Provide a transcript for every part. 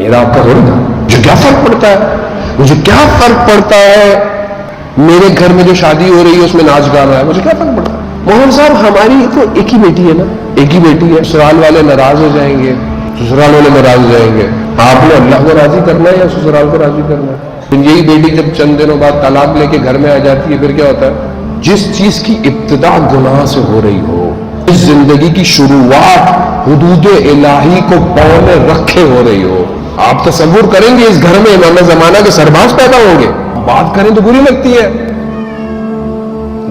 میرا آپ کا تھوڑی تھا. مجھے کیا فرق پڑتا ہے, مجھے کیا فرق پڑتا ہے میرے گھر میں جو شادی ہو رہی ہے اس میں ناچ گانا ہے, مجھے کیا فرق پڑتا ہے. موہن صاحب ہماری تو ایک ہی بیٹی ہے نا, ایک ہی بیٹی ہے. سسرال والے ناراض ہو جائیں گے, سسرال والے ناراض ہو جائیں گے. آپ نے اللہ کو راضی کرنا ہے یا سسرال کو راضی کرنا ہے؟ پھر یہی بیٹی جب چند دنوں بعد طلاق لے کے گھر میں آ جاتی ہے, پھر کیا ہوتا ہے؟ جس چیز کی ابتدا گناہ سے ہو رہی ہو, اس زندگی کی شروعات حدود الہی کو پاؤں میں رکھے ہو رہی ہو, آپ تصور کریں گے اس گھر میں امام زمانہ کے سربراز پیدا ہوں گے. بات کریں تو بری لگتی ہے,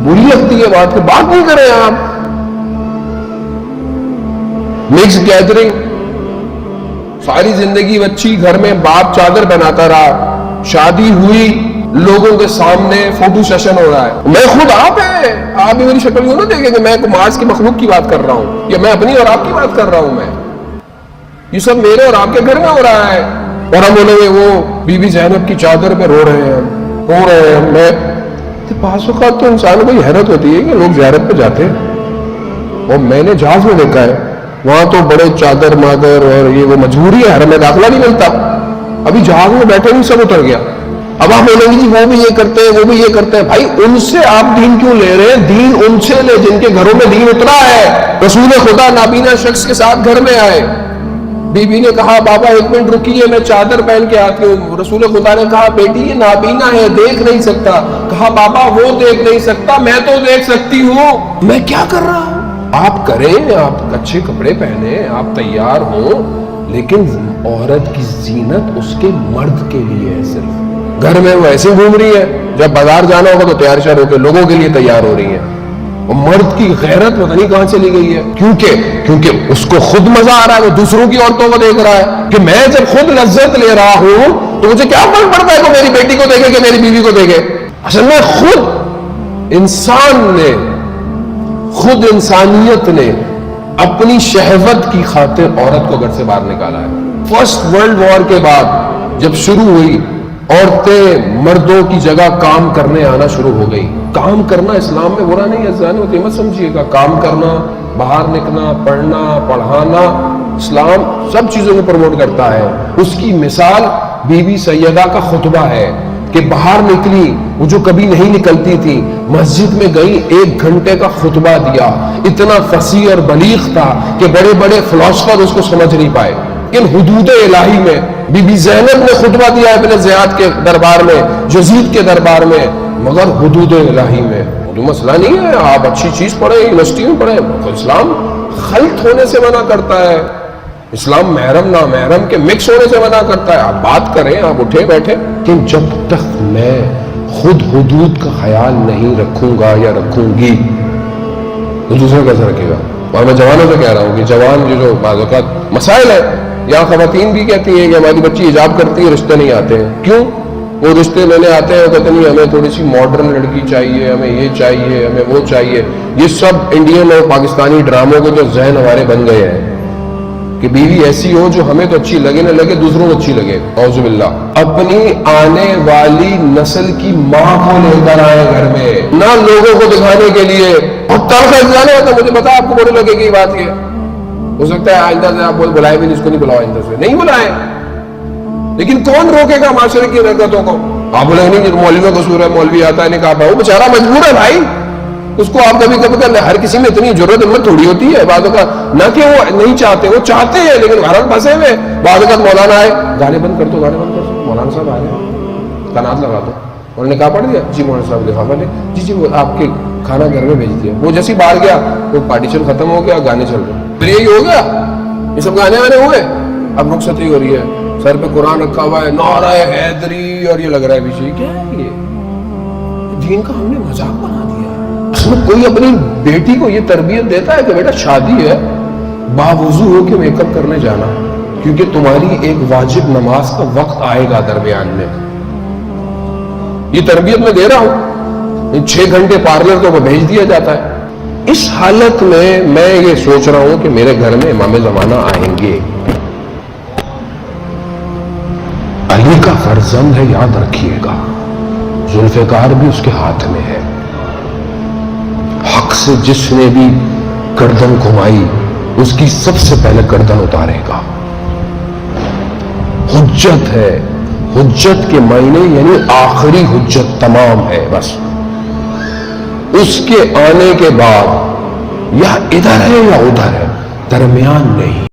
بری لگتی ہے بات نہیں کریں آپ. مکس گیدرنگ, ساری زندگی بچی گھر میں باپ چادر بناتا رہا, شادی ہوئی لوگوں کے سامنے فوٹو سیشن ہو رہا ہے. میں خود آپ ہے, آپ بھی میری شکل یوں نہ دیکھیں کہ میں مارس کی مخلوق کی بات کر رہا ہوں یا میں اپنی اور آپ کی بات کر رہا ہوں. میں یہ سب میرے اور آپ کے گھر میں ہو رہا ہے. اور ہم بولے وہ بی بی زینب کی چادر پہ رو رہے ہیں. میں بعض اوقات تو انسان کو یہ حیرت ہوتی ہے کہ لوگ زیارت پہ جاتے ہیں, اور میں نے جہاز میں دیکھا ہے وہاں تو بڑے چادر مادر اور یہ وہ مجبوری ہے, حرم میں داخلہ نہیں ملتا. ابھی جہاز میں بیٹھے نہیں, سب اتر گیا. اب آپ بولیں گے جی وہ بھی یہ کرتے ہیں, وہ بھی یہ کرتے ہیں. بھائی ان سے آپ دین کیوں لے رہے ہیں؟ دین ان سے لے جن کے گھروں میں دین اترا ہے. رسول خدا نابینا شخص کے ساتھ گھر میں آئے, بی بی نے کہا بابا ایک منٹ رکیے میں چادر پہن کے آتی ہوں. رسول خدا نے کہا بیٹی یہ نابینا ہے, دیکھ نہیں سکتا. کہا بابا وہ دیکھ نہیں سکتا, میں تو دیکھ سکتی ہوں. میں کیا کر رہا ہوں؟ آپ کریں, آپ اچھے کپڑے پہنے, آپ تیار ہوں, لیکن عورت کی زینت اس کے مرد کے لیے ہے. صرف گھر میں وہ ایسے گھوم رہی ہے, جب بازار جانا ہوگا تو تیار شیار ہو کے لوگوں کے لیے تیار ہو رہی ہے. اور مرد کی غیرت پتہ نہیں کہاں چلی گئی ہے. کیونکہ اس کو خود مزہ آ رہا ہے, وہ دوسروں کی عورتوں کو دیکھ رہا ہے کہ میں جب خود لذت لے رہا ہوں تو مجھے کیا فرق پڑتا ہے کہ میری بیٹی کو دیکھے کہ میری بیوی کو دیکھے. اصل میں خود انسان نے, خود انسانیت نے اپنی شہوت کی خاطر عورت کو گھر سے باہر نکالا ہے. فرسٹ ورلڈ وار کے بعد جب شروع ہوئی, عورتیں مردوں کی جگہ کام کرنے آنا شروع ہو گئی. کام کرنا اسلام میں برا نہیں ہے, مت سمجھیے گا. کام کرنا, باہر نکلنا, پڑھنا, پڑھانا, اسلام سب چیزوں کو پروموٹ کرتا ہے. اس کی مثال بی بی سیدہ کا خطبہ ہے کہ باہر نکلی, وہ جو کبھی نہیں نکلتی تھی, مسجد میں گئی, 1 گھنٹے کا خطبہ دیا. اتنا فصیح اور بلیغ تھا کہ بڑے بڑے فلاسفر اس کو سمجھ نہیں پائے. لیکن حدود الہی میں بی بی زینب نے خطبہ دیا ابن زیاد کے دربار میں, یزید کے دربار میں, مگر حدود الہی میں. تو مسئلہ نہیں ہے, آپ اچھی چیز پڑھیں, یونیورسٹی میں پڑھیں. اسلام خلط ہونے سے منع کرتا ہے, اسلام محرم نامحرم کے مکس ہونے سے منع کرتا ہے. آپ بات کریں, آپ اٹھے بیٹھے, لیکن جب تک میں خود حدود کا خیال نہیں رکھوں گا یا رکھوں گی تو دوسرا کیسے رکھے گا. اور میں جوانوں سے کہہ رہا ہوں کہ جوان جو بعض اوقات مسائل ہے, یا خواتین بھی کہتی ہیں کہ ہماری بچی حجاب کرتی ہے, رشتے نہیں آتے ہیں. کیوں؟ وہ رشتے لینے آتے ہیں, وہ کہتے نہیں ہمیں تھوڑی سی ماڈرن لڑکی چاہیے, ہمیں یہ چاہیے, ہمیں وہ چاہیے. یہ سب انڈین اور پاکستانی ڈراموں کے جو ذہن ہمارے بن گئے ہیں کہ بیوی ایسی ہو جو ہمیں تو اچھی لگے نہ لگے, دوسروں کو اچھی لگے. اعوذ باللہ. اپنی آنے والی نسل کی ماں کو لے کر آئے گھر میں, نہ لوگوں کو دکھانے کے لیے. اور تلخ جانے ہوتا, مجھے پتا آپ کو بری لگے گی بات. یہ ہو سکتا ہے آئندہ سے آپ بلائے بھی نہیں, اس کو نہیں بلاؤ, آئندہ سے نہیں بلائے. لیکن کون روکے گا معاشرے کی حرکتوں کو؟ آپ بولیں گے نہیں مولوی کا قصور ہے, مولوی آتا ہے نہیں کہا, وہ بیچارہ مجبور ہے بھائی. اس کو آپ کبھی کبھی کر لیں. ہر کسی میں اتنی ضرورت ہمت تھوڑی ہوتی ہے. بعض اوقات نہ کہ وہ نہیں چاہتے, وہ چاہتے ہیں لیکن گھر پھنسے ہوئے. بعض اوقات مولانا آئے, گانے بند کر دو, گانے بند کر دو. مولانا صاحب آ رہے ہیں, قناعت لگا دو. انہوں نے کہا پڑھ دیا, جی مولانا صاحب لفافہ لے, جی وہ آپ کے کھانا گھر میں بھیج دیا. وہ جیسے باہر گیا وہ پارٹیشن ختم ہو گیا, گانے چل رہے. پھر یہی ہو گیا, یہ سب گانے وانے ہوئے. اب رخصتی ہو رہی ہے, سر پہ قرآن رکھا ہوا ہے, نعرہ حیدری, اور یہ لگ رہا ہے پیچھے. کیا ہے یہ دین کا ہم نے مذاق بنا دیا. کوئی اپنی بیٹی کو یہ تربیت دیتا ہے کہ بیٹا شادی ہے, باوضو ہو کے میک اپ کرنے جانا, کیونکہ تمہاری ایک واجب نماز کا وقت آئے گا درمیان میں. یہ تربیت میں دے رہا ہوں. 6 گھنٹے پارلر کو بھیج دیا جاتا ہے. اس حالت میں یہ سوچ رہا ہوں کہ میرے گھر میں امام زمانہ آئیں گے. علی کا فرزند ہے, یاد رکھیے گا, ذوالفقار بھی اس کے ہاتھ میں ہے. حق سے جس نے بھی گردن گھمائی اس کی سب سے پہلے گردن اتارے گا. خود حجت ہے. حجت کے معنی یعنی آخری حجت تمام ہے بس. اس کے آنے کے بعد یا ادھر ہے یا ادھر ہے, درمیان نہیں.